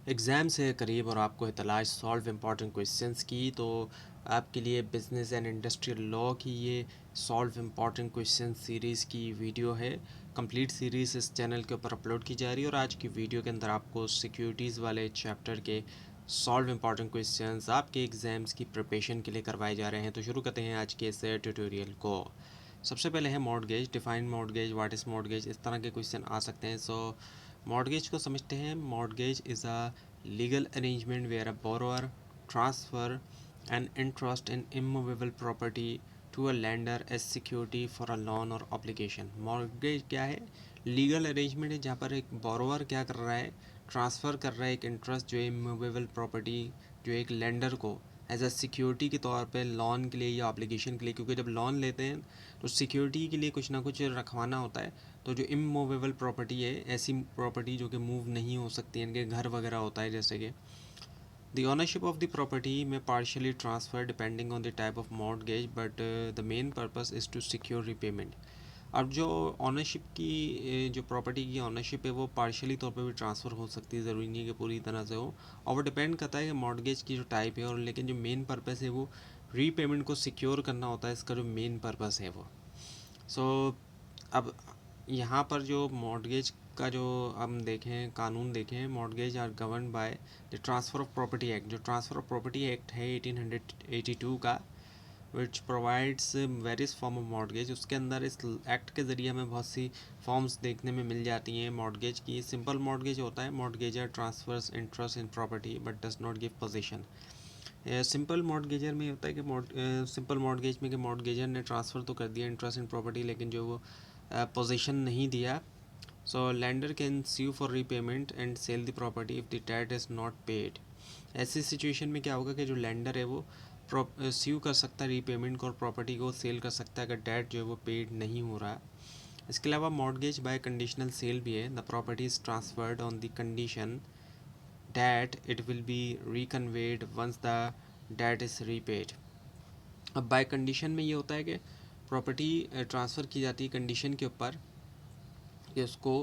Exam से करीब और आपको है तलाश सॉल्व इम्पॉर्टेंट क्वेश्चंस की। तो आपके लिए बिजनेस एंड इंडस्ट्रियल लॉ की ये सॉल्व इम्पॉर्टेंट क्वेश्चन सीरीज़ की वीडियो है। कंप्लीट सीरीज़ इस चैनल के ऊपर अपलोड की जा रही है और आज की वीडियो के अंदर आपको सिक्योरिटीज़ वाले चैप्टर के सॉल्व इम्पॉर्टेंट क्वेश्चंस आपके एग्ज़ाम्स की प्रिपरेशन के लिए करवाए जा रहे हैं। तो शुरू करते हैं आज के इस ट्यूटोरियल को। सबसे पहले है mortgage, define mortgage, what is mortgage, इस तरह के क्वेश्चन आ सकते हैं। सो मॉर्टगेज को समझते हैं। Mortgage is a legal arrangement where a borrower transfer an interest in immovable property to a lender as security for a loan or obligation। mortgage क्या है? लीगल अरेंजमेंट है जहाँ पर एक बोरोवर क्या कर रहा है, ट्रांसफ़र कर रहा है एक इंटरेस्ट जो है इमूवेबल प्रॉपर्टी, जो एक लेंडर को एज अ सिक्योरिटी के तौर पे लोन के लिए या ऑब्लिगेशन के लिए, क्योंकि जब लोन लेते हैं तो सिक्योरिटी के लिए कुछ ना कुछ रखवाना होता है। तो जो इमूवेबल प्रॉपर्टी है, ऐसी प्रॉपर्टी जो कि मूव नहीं हो सकती, इनके घर वगैरह होता है जैसे कि the ownership of the property may partially transfer depending on the type of mortgage, but the main purpose is to secure repayment। अब जो ऑनरशिप की जो प्रॉपर्टी की ऑनरशिप है वो पार्शियली तौर पे भी ट्रांसफ़र हो सकती है, ज़रूरी नहीं है कि पूरी तरह से हो। और वो डिपेंड करता है कि मॉर्गेज की जो टाइप है, और लेकिन जो मेन पर्पस है वो रीपेमेंट को सिक्योर करना होता है, इसका जो मेन पर्पस है वो। सो अब यहाँ पर जो मॉर्गेज का जो हम देखें, कानून देखें, mortgage are govern by the transfer of property act. जो ट्रांसफ़र ऑफ प्रॉपर्टी एक्ट है 1882 का, which provides various form of mortgage, उसके अंदर इस एक्ट के ज़रिए हमें बहुत सी फॉर्म्स देखने में मिल जाती हैं मॉर्गेज की। सिंपल मॉर्गेज होता है, mortgager transfers interest in property but does not give position. Simple mortgager में होता है कि सिंपल मॉर्गेज में कि मॉर्गेजर ने ट्रांसफ़र तो कर दिया इंटरेस्ट इन प्रॉपर्टी, लेकिन जो वो पोजीशन नहीं दिया। So lender can sue for repayment and sell the property if the debt is not paid. ऐसी सिचुएशन में क्या होगा कि जो लेंडर है वो स्यू कर सकता है रीपेमेंट को और प्रॉपर्टी को सेल कर सकता है अगर डेट जो है वो पेड नहीं हो रहा। इसके अलावा मॉर्गेज बाय कंडीशनल सेल भी है। The property is transferred on the condition that it will be reconveyed once the debt is repaid। अब बाय कंडीशन में ये होता है कि प्रॉपर्टी ट्रांसफ़र की जाती है कंडीशन के ऊपर कि उसको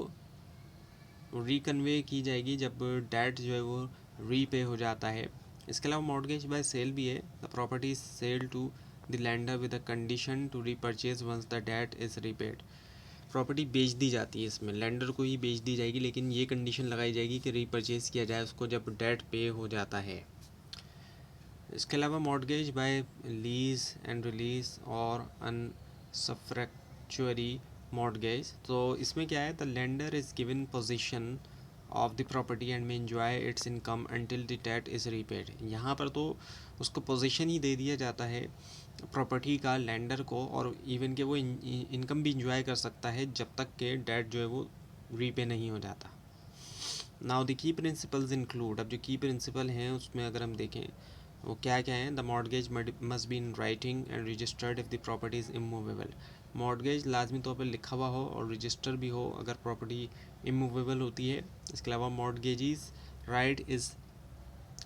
रिकन्वे की जाएगी जब डेट जो है वो रीपे हो जाता है। इसके अलावा मॉर्गेज बाय सेल भी है। The property sale to the lender with a condition to repurchase once the debt is repaid. प्रॉपर्टी बेच दी जाती है, इसमें लेंडर को ही बेच दी जाएगी, लेकिन ये कंडीशन लगाई जाएगी कि रीपरचेज किया जाए उसको जब डेट पे हो जाता है। इसके अलावा mortgage by lease and release और अनसफ्रैक्चुअरी मॉर्गेज, तो इसमें क्या है, the lender is given position of the property and may enjoy its income until the debt is repaid. यहाँ पर तो उसको पोजीशन ही दे दिया जाता है प्रॉपर्टी का लेंडर को, और इवन के वो इनकम भी इंजॉय कर सकता है जब तक के डेट जो है वो रीपे नहीं हो जाता। Now the key principles include, अब जो की प्रिंसिपल हैं उसमें अगर हम देखें वो क्या क्या हैं। The mortgage must be in writing and registered if the property is immovable. Mortgage लाजमी तौर पर लिखा हुआ हो और रजिस्टर भी हो अगर प्रॉपर्टी इमूवेबल होती है। इसके अलावा mortgagee's right is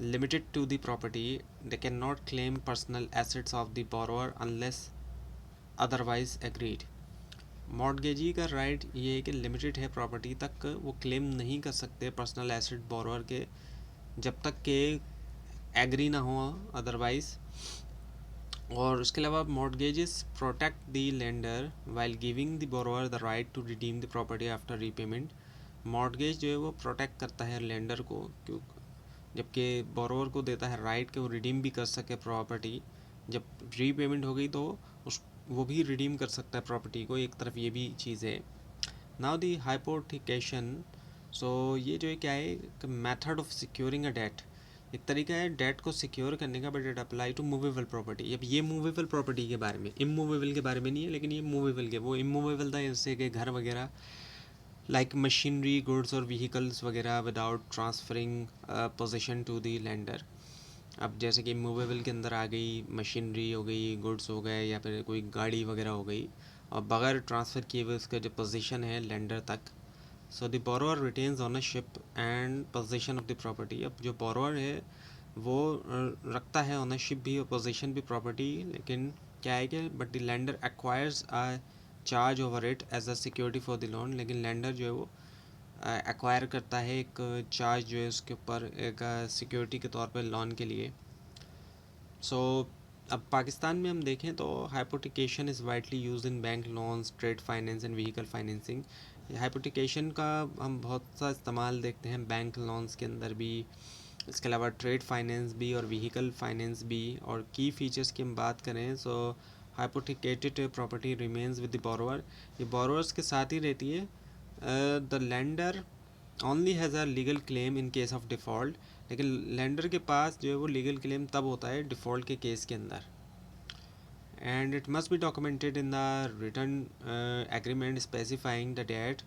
limited to the property, they cannot claim personal assets of the borrower unless otherwise agreed। Mortgagee का राइट ये है कि लिमिटेड है प्रॉपर्टी तक, वो क्लेम नहीं कर सकते पर्सनल एसेट बोरोवर के जब तक के एग्री ना हो अदरवाइज। और उसके अलावा mortgages protect the lender while giving the borrower the right to redeem the property after repayment. Mortgage जो है वो प्रोटेक्ट करता है लेंडर को, क्यों, जबकि बोरोवर को देता है राइट कि वो रिडीम भी कर सके प्रॉपर्टी जब रीपेमेंट हो गई, तो उस वो भी रिडीम कर सकता है प्रॉपर्टी को। एक तरफ ये भी चीज़ है। नाउ दी हाइपोथिकेशन, सो ये जो है क्या है, method of securing a debt, एक तरीका है डेट को सिक्योर करने का, but it apply to movable property. अब ये मूवेबल प्रॉपर्टी के बारे में, इमूवेबल के बारे में नहीं है, लेकिन ये मूवेबल के, वो इमूवेबल था जैसे कि घर वगैरह, लाइक मशीनरी, गुड्स और व्हीकल्स वगैरह, without transferring position to the lender. अब जैसे कि मूवेबल के अंदर आ गई मशीनरी हो गई, गुड्स हो गए, या फिर कोई गाड़ी वगैरह हो गई, और बगैर ट्रांसफ़र किए हुए उसका जो पोजीशन है लेंडर तक। So the borrower retains ownership and position of the property. अब जो बोरोवर है वो रखता है ओनरशिप भी और पोजीशन भी प्रॉपर्टी, लेकिन क्या है कि but the lender acquires a charge over it as a security for the loan. लेकिन लेंडर जो है वो एक्वायर करता है एक चार्ज जो है उसके ऊपर एक सिक्योरिटी के तौर पे लोन के लिए। सो अब पाकिस्तान में हम देखें तो hypothecation is widely used in bank loans, trade finance and vehicle financing. Hypothecation का हम बहुत सा इस्तेमाल देखते हैं बैंक लोन्स के अंदर भी, इसके अलावा ट्रेड फाइनेंस भी और व्हीकल फाइनेंस भी। और की फ़ीचर्स की हम बात करें so hypothecated property remains with the borrower, ये बोरोवर्स के साथ ही रहती है। The lender only has a legal claim in case of default, लेकिन लेंडर के पास जो है वो लीगल क्लेम तब होता है डिफ़ॉल्ट के केस के अंदर। And it must be documented in the written agreement specifying the debt,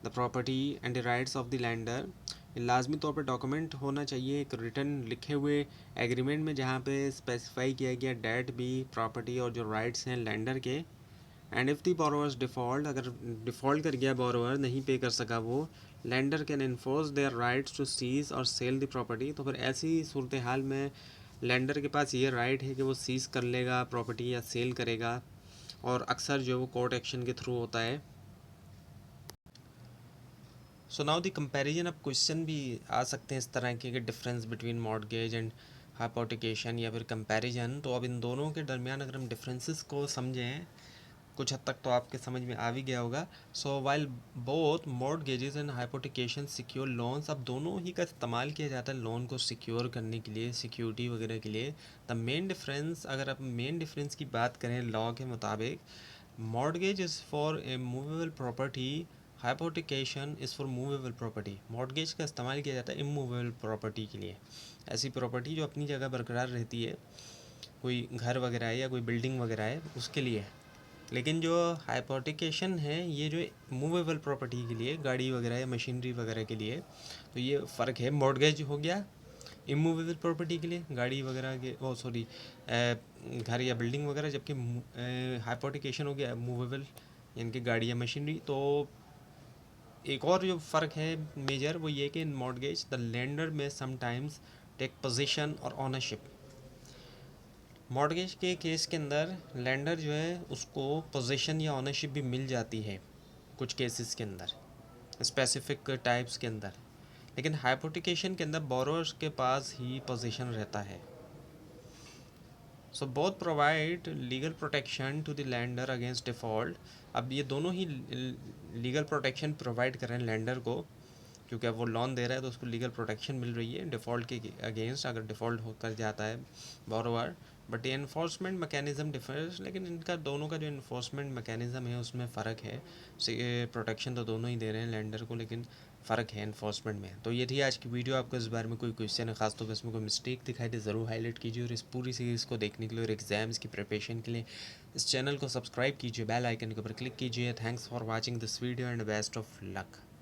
the property and the rights of the lender. लाजमी तौर पर डॉक्यूमेंट होना चाहिए एक रिटर्न लिखे हुए एग्रीमेंट में, जहाँ पे स्पेसिफाई किया गया डेट भी, प्रॉपर्टी और जो राइट्स हैं लैंडर के। And if the borrowers default, अगर डिफ़ॉल्ट कर गया बोरोवर, नहीं पे कर सका वो, lender can enforce their rights to seize और सेल द प्रॉपर्टी। तो फिर ऐसी सूरत हाल में लैंडर के पास ये राइट है कि वो सीज़ कर लेगा प्रॉपर्टी या सेल करेगा, और अक्सर जो वो कोर्ट एक्शन के थ्रू होता है। सो नाउ द कंपैरिजन, अब क्वेश्चन भी आ सकते हैं इस तरह के कि difference between mortgage and hypothecation या फिर कंपैरिजन। तो अब इन दोनों के दरमियान अगर हम डिफरेंसेस को समझें, कुछ हद तक तो आपके समझ में आ भी गया होगा। So while both mortgages and hypothecation secure loans, अब दोनों ही का इस्तेमाल किया जाता है लोन को सिक्योर करने के लिए, सिक्योरिटी वगैरह के लिए। द मेन डिफरेंस, अगर आप मेन डिफरेंस की बात करें लॉ के मुताबिक, mortgage is for a movable property, hypothecation is for movable property. Mortgage का इस्तेमाल किया जाता है इमूवेबल प्रॉपर्टी के लिए, ऐसी प्रॉपर्टी जो अपनी जगह बरकरार रहती है, कोई घर वगैरह है या कोई बिल्डिंग वगैरह है उसके लिए। लेकिन जो हाइपोथिकेशन है ये जो मूवेबल प्रॉपर्टी के लिए, गाड़ी वगैरह या मशीनरी वगैरह के लिए, तो ये फ़र्क है। मॉर्गेज हो गया इमूवेबल प्रॉपर्टी के लिए, गाड़ी वगैरह के, ओ सॉरी, घर या बिल्डिंग वगैरह, जबकि हाइपोथिकेशन हो गया मूवेबल यानी कि गाड़ी या मशीनरी। तो एक और जो फ़र्क है मेजर, वो ये कि इन मॉर्गेज द लेंडर में समटाइम्स टेक पोजीशन और ओनरशिप। मॉर्गेज के केस के अंदर लेंडर जो है उसको पोजीशन या ओनरशिप भी मिल जाती है कुछ केसेस के अंदर, स्पेसिफिक टाइप्स के अंदर। लेकिन हाइपोथिकेशन के अंदर बोरोअर्स के पास ही पोजीशन रहता है। So both provide legal protection to the lender against default. अब ये दोनों ही लीगल प्रोटेक्शन प्रोवाइड कर रहे हैं लैंडर को, क्योंकि अब वो लोन दे रहा है तो उसको लीगल प्रोटेक्शन मिल रही है डिफ़ॉल्ट के अगेंस्ट, अगर डिफ़ॉल्ट होकर जाता है बोरोवर। बट ये इन्फोर्समेंट मैकेनिज़्म डिफरेंस, लेकिन इनका दोनों का जो इन्फोर्समेंट मैकेनिज़्म है उसमें फ़र्क है। प्रोटेक्शन तो दोनों ही दे रहे हैं लैंडर को, लेकिन फ़र्क है इन्फोर्समेंट में। तो ये थी आज की वीडियो। आपको इस बारे में कोई क्वेश्चन है, खासतौर पर इसमें कोई मिस्टेक दिखाई दे, ज़रूर हाईलाइट कीजिए। और इस पूरी सीरीज़ को देखने के लिए और एग्ज़ाम्स की प्रिपरेशन के लिए इस चैनल को सब्सक्राइब कीजिए, बेल आइकन के ऊपर क्लिक कीजिए। Thanks for watching this video and best of luck.